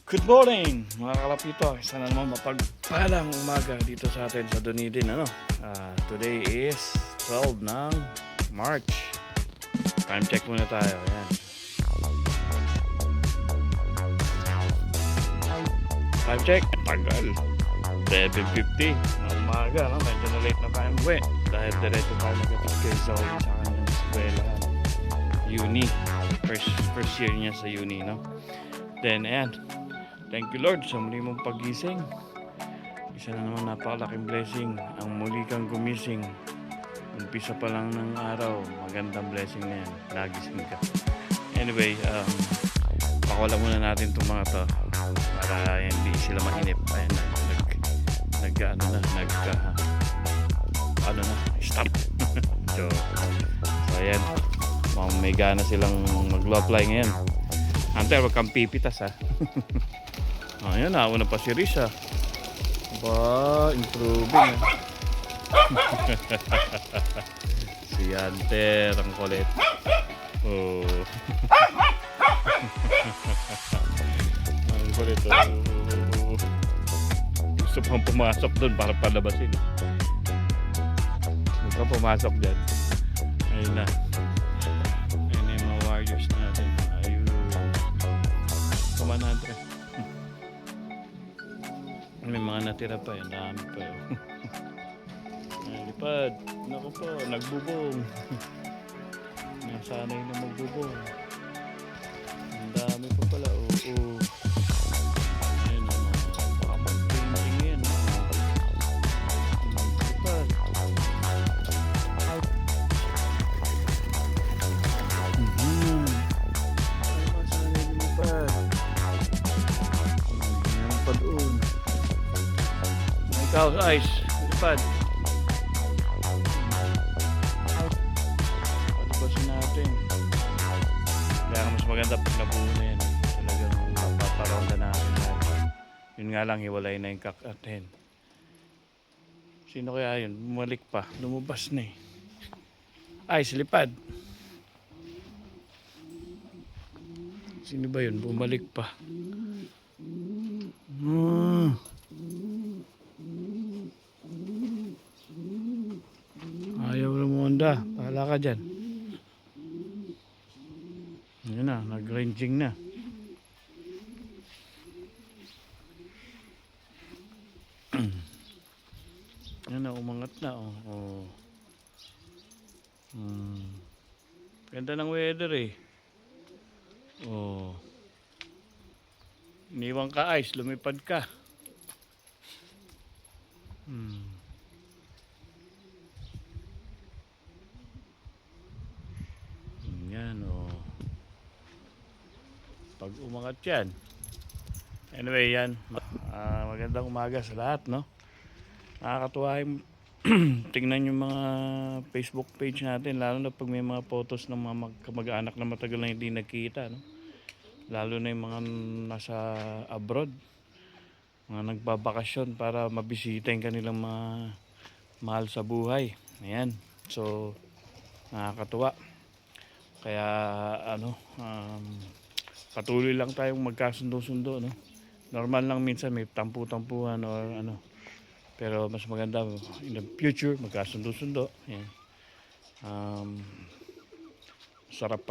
Good morning mga kalapito, isa na naman mapagpalang umaga dito sa atin sa Dunedin. Today is 12 ng March. Time check muna tayo. Ayan. Time check, tagal 7:50 ng umaga, no? Medyo na late na tayo uwi dahil diretso tayo nag-atid kay Zoe sa kanyang eskwelahan, uni, first year niya sa uni, no? Then ayan, thank you Lord sa muli mong pagising. Isa na naman napakalaking blessing ang muli kang gumising. Umpisa pa lang ng araw, magandang blessing na yan, nagising ka. Anyway, pakawala muna natin itong mga to para hindi sila mainip. Ayan na, stop. So ayan, may gana silang mag-apply ngayon. Hunter, wag kang pipitas ha. Ayan, nauna pa si Risa. Ba, improving ha. Si Hunter, ang kulit. Oh. Ang kulit. Oh. Gusto pang pumasok doon para palabasin. Huwag ka pumasok dyan. Ayun na. Ayun na yung mga warriors natin. Ayun. Kumanan natin. May mga natira pa yun. Dami pa yun. Lipad. Naku po, nagbubong. Nasanay na magbubong. Ang dami pa pala. Oo. Ayun na. Baka mag-painting yan. Lipad. Nasanay na lipad. Ayan pa doon. Ikaw, Ice. Lipad. Palabasin natin. Kaya mas maganda pag nabuo na yan. Talagang mapaparonda natin. Yun nga lang, hiwalay na yung kak at hen. Sino kaya yun? Bumalik pa. Lumabas na eh. Ice, lipad. Sino ba yun? Bumalik pa. Ayaw lumonda. Pahala ka dyan. Yun na, nag-ranging na. Yan na, umangat na. Oh. Ganda ng weather eh. Oh. Iniwan ka, Ice. Lumipad ka. Yan oh. Pag umangat yan. Anyway yan. Magandang umaga sa lahat, no? Nakakatuwa yung tingnan yung mga Facebook page natin, lalo na pag may mga photos ng mga kamag-anak na matagal na hindi nagkita, no? Lalo na yung mga nasa abroad, mga nagbabakasyon para mabisita yung kanilang mga mahal sa buhay. Ayan. So nakakatuwa. Kaya patuloy lang tayong magkasundo-sundo, no? Normal lang minsan may tampu-tampuhan or ano. Pero mas maganda in the future magkasundo-sundo. Yan. Sarap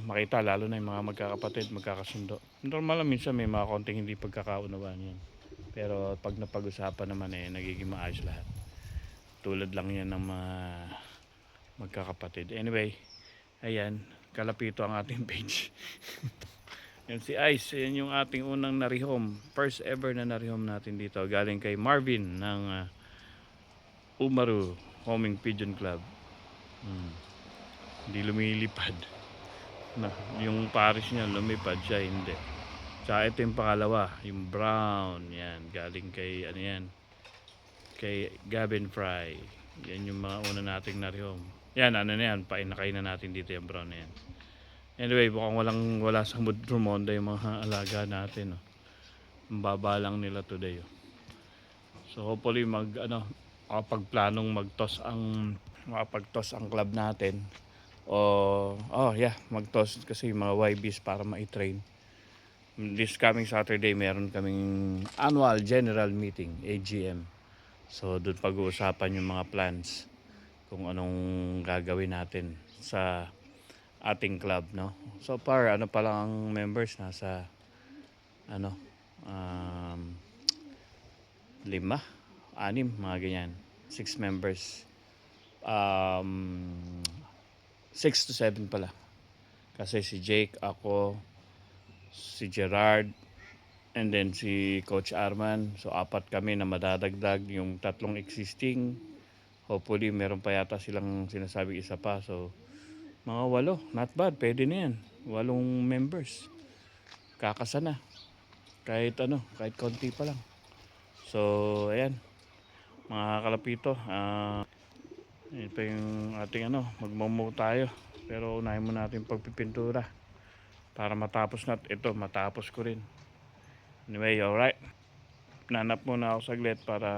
makita lalo na yung mga magkakapatid magkakasundo. Normal lang minsan may mga konting hindi pagkakaunawaan yan. Pero pag napag-usapan naman nagiging maayos lahat. Tulad lang yan ng mga magkakapatid. Anyway, ayan, kalapito ang ating page. Yan si Ice, yan yung ating unang narihom. First ever na narihom natin dito. Galing kay Marvin ng Umaru Homing Pigeon Club. Hindi lumilipad. Yung pares niya lumipad, siya hindi. Tsaka ito yung pangalawa, yung brown. Yan, galing kay kay Gavin Fry. Yan yung mga una nating narihom. Yan, painakay na natin dito yung brown na yan. Anyway, mukhang wala sa mood rumonda yung mga alaga natin, no? Ang baba lang nila today, oh. So hopefully makapagplanong mag-toss ang club natin. Mag-toss kasi yung mga YBs para ma-train. This coming Saturday, meron kaming annual general meeting, AGM. So, doon pag-uusapan yung mga plans kung anong gagawin natin sa ating club, no? So far, ano pa lang ang members, nasa, ano, um, 5, 6, mga ganyan. 6 members. 6 to 7 pala. Kasi si Jake, ako, si Gerard, and then si Coach Arman. So 4 kami na madadagdag yung 3 existing. Hopefully meron pa yata silang sinasabi isa pa. So mga 8, not bad, pwede na yan. 8 members. Kakasa na. Kahit kahit konti pa lang. So ayan, mga kalapito, ito pa yung ating magmomo tayo. Pero unahin mo natin pagpipintura para matapos ito, matapos ko rin. Anyway, alright. Nanap muna ako saglit para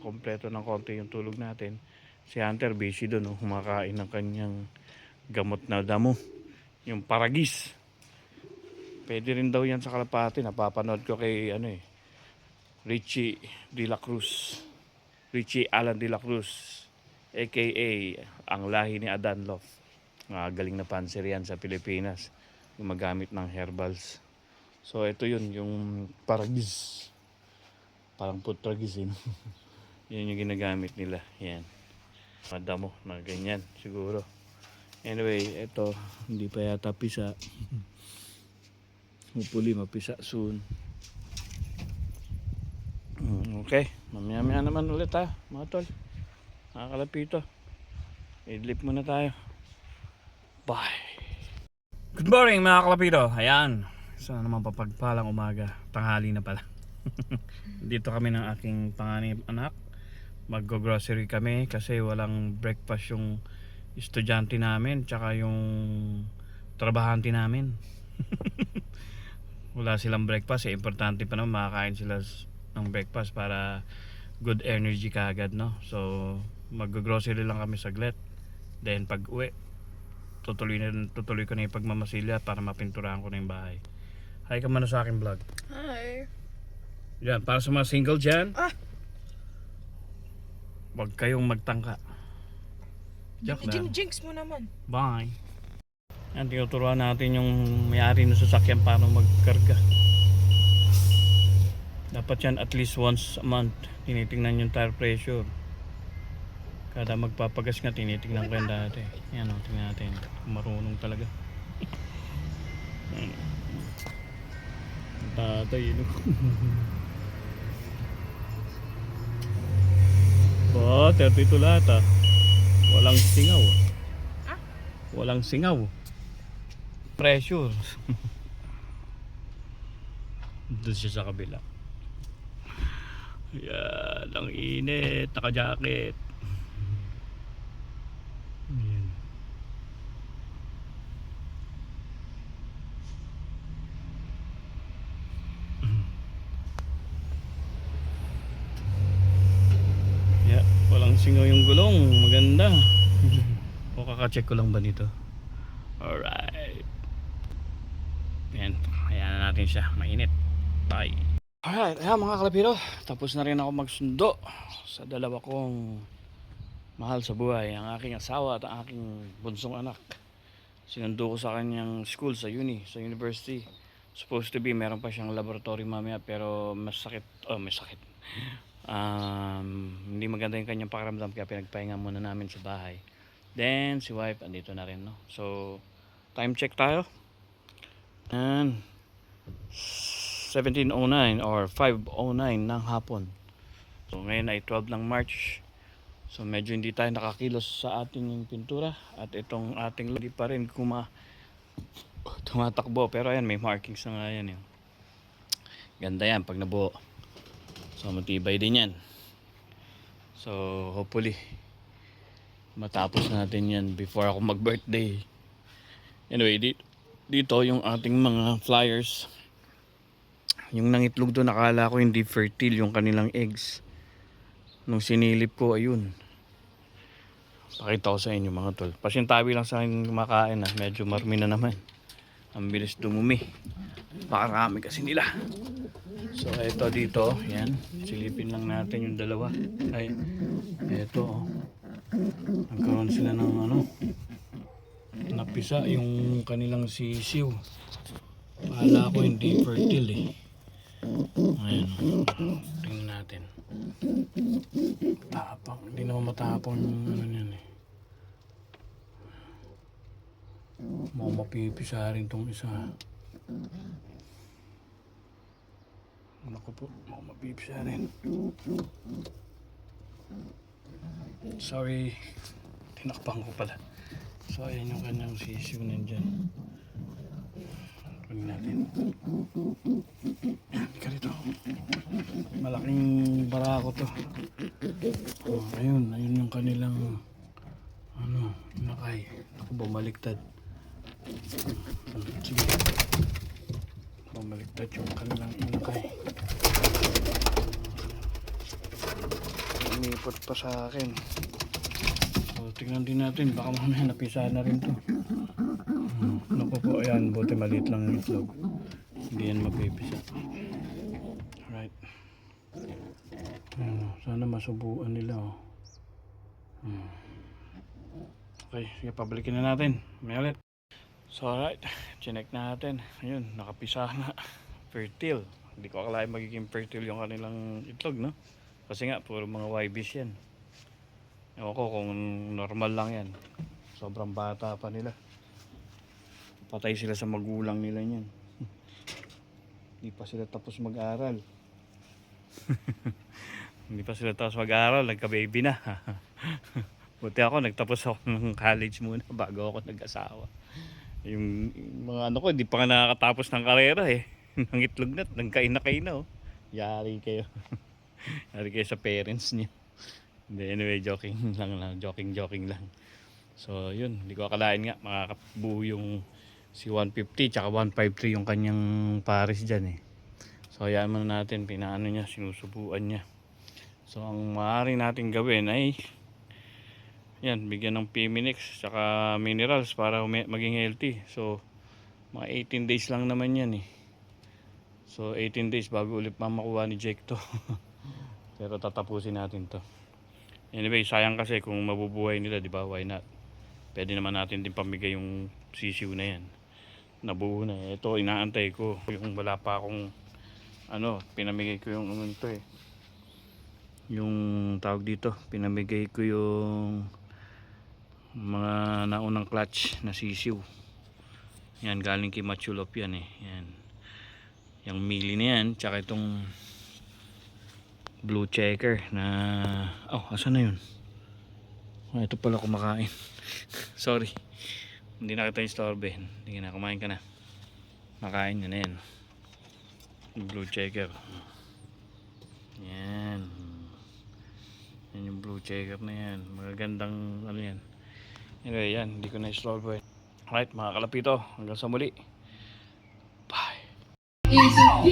kompleto ng konti yung tulog natin. Si Hunter busy doon, kumakain ng kanyang gamot na damo. Yung paragis. Pwede rin daw yan sa kalapati. Napapanood ko kay Richie De La Cruz. Richie Alan De La Cruz. AKA ang lahi ni Adan Lof. Galing na panser yan sa Pilipinas. Gumagamit ng herbals. So ito yun, yung paragis. Parang putragis yun. Yan yung ginagamit nila. Yan. Madamo na ganyan siguro. Anyway, ito hindi pa yata pisa. Hopefully mapisa soon. Okay, mamaya naman ulit mga tol. Mga kalapito, idlip muna tayo. Bye. Good morning mga kalapito. Ayan, sana naman papagpalang umaga. Tanghali na pala. Dito kami ng aking panganib anak. Mag-grocery kami kasi walang breakfast yung estudyante namin tsaka yung trabahante namin. Wala silang breakfast. Importante pa naman makakain sila ng breakfast para good energy kaagad, no? So mag-grocery lang kami saglit. Then pag uwi, tutuloy ko na yung pagmamasilya para mapinturahan ko na yung bahay. Hi ka muna sa aking vlog. Hi. Yan, para sa mga single dyan, huwag kayong magtangka. Joke lang. Jinx mo naman. Bye. Yan, tinuturuan natin yung may-ari ng sasakyan paano magkarga. Dapat yan at least once a month. Tinitingnan yung tire pressure. Kada magpapagas nga, tinitingnan ko yan dati. Yan o, tingnan natin. Marunong talaga. Tatay, yun. Oh, 32 lahat Walang singaw. Walang singaw. Pressure. Doon siya sa kabila. Yan, ang init. Naka-jacket. Yan. Yeah, walang singaw yung gulong. Maganda. O kaka-check ko lang ba nito? Alright. Yan, hayaan na natin siya. Mainit. Bye. Alright, ayan mga kalapiro. Tapos na rin ako magsundo sa dalawa kong mahal sa buhay. Ang aking asawa at ang aking bunsong anak. Sinundo ko sa kanyang school, sa university. Supposed to be, meron pa siyang laboratory mamaya. Pero may sakit. Hindi maganda yung kanyang pakiramdam. Kaya pinagpahinga muna namin sa bahay. Then, si wife, andito na rin, no? So, time check tayo. And 17:09 or 5:09 ng hapon. So ngayon ay 12 ng March. So medyo hindi tayo nakakilos sa ating pintura. At itong ating hindi pa rin tumatakbo. Pero ayan, may markings na nga yan. Ganda yan pag nabuo. So matibay din yan. So hopefully matapos natin yan before ako mag birthday. Anyway, dito yung ating mga flyers. Yung nangitlog doon, nakala ko hindi fertile yung kanilang eggs. Nung sinilip ko, ayun. Pakita ko sa inyo mga tol. Pasintabi lang sa akin makain medyo marumi na naman. Ang bilis dumumi. Parami kasi nila. So eto dito, yan. Silipin lang natin yung dalawa. Ay, eto oh. Nagkaroon sila ng ano, napisa yung kanilang sisiw. Akala ko hindi fertile eh. Ayan oh. Tingnan natin. Tapang, hindi naman matapang yung ano yan eh. Mapipisa rin tong isa. Naku po, mapipisa rin. Sorry, tinakpan ko pala. So ayan yung kanyang sisiw nandyan. Kunin natin. Halika rito. Malaking barako to. Oh, ayun yung kanilang ano, nakay. Naku, bumaliktad. Sige. Bumaliktad yung kanilang inakay. Umipot pa sa akin. So tingnan din natin, baka mamaya napisa na rin to. Naku po, ayan, buti maliit lang yung itlog. Hindi yan mapipisa. Alright. Sana masubuan nila oh. Okay, sige, pabalikin na natin. May ulit. So alright, chinek natin. Ayun, nakapisa na. Fertile. Hindi ko akalain magiging fertile yung kanilang itlog, no? Kasi nga, puro mga YBs yan. Ewan ko kung normal lang yan. Sobrang bata pa nila. Patay sila sa magulang nila yan. Hindi pa sila tapos mag-aral. Hindi pa sila tapos mag-aral, nagka-baby na. Buti ako, nagtapos ako ng college muna bago ako nag-asawa. Yung mga ano ko, hindi pa nga nakakatapos ng karera eh. Ng itlog na, nagkain na kayo na oh. Yari kayo. Yari kayo sa parents niyo. Anyway, joking lang. So yun, hindi ko akalain nga makakabuo yung si 150 tsaka 153 yung kanyang pares dyan eh. So hayaan muna natin, pinaano niya, sinusubuan niya. So ang maaari natin gawin ay yan, bigyan ng Piminix tsaka minerals para maging healthy. So mga 18 days lang naman yan eh. So 18 days bago ulit makuha ni Jake to. Pero tatapusin natin to. Anyway, sayang kasi kung mabubuhay nila, di ba? Why not? Pwede naman natin din pamigay yung sisiw na yan. Nabuo na. Ito, inaantay ko. Yung wala pa akong ano, pinamigay ko yung to eh. Yung tawag dito, pinamigay ko yung mga naunang clutch na sisiw. Yan, galing kay Machulop yan eh. Yan. Yung mili na yan, tsaka itong blue checker na oh, asan na yun? Oh, ito pala kumakain. Sorry, hindi na kita istorbe. Hindi na, kumain ka na. Makain na yan. Yung blue checker. Yan. Yan yung blue checker na yan. Magagandang ano yan. Anyway, yan, hindi ko na istorbe. Alright mga kalapito, hanggang sa muli. Bye. It's a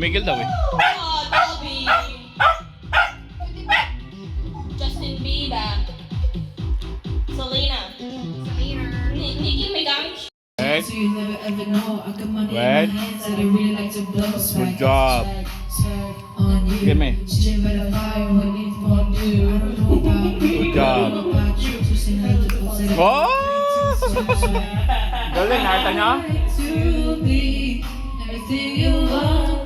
tumigil daw eh. Dolby. Justin Bieber. Selena. Nicki Minaj. Wait. Wait. Good job. Give me. Good job. Oh! Galing, nakita nyo? Everything you want.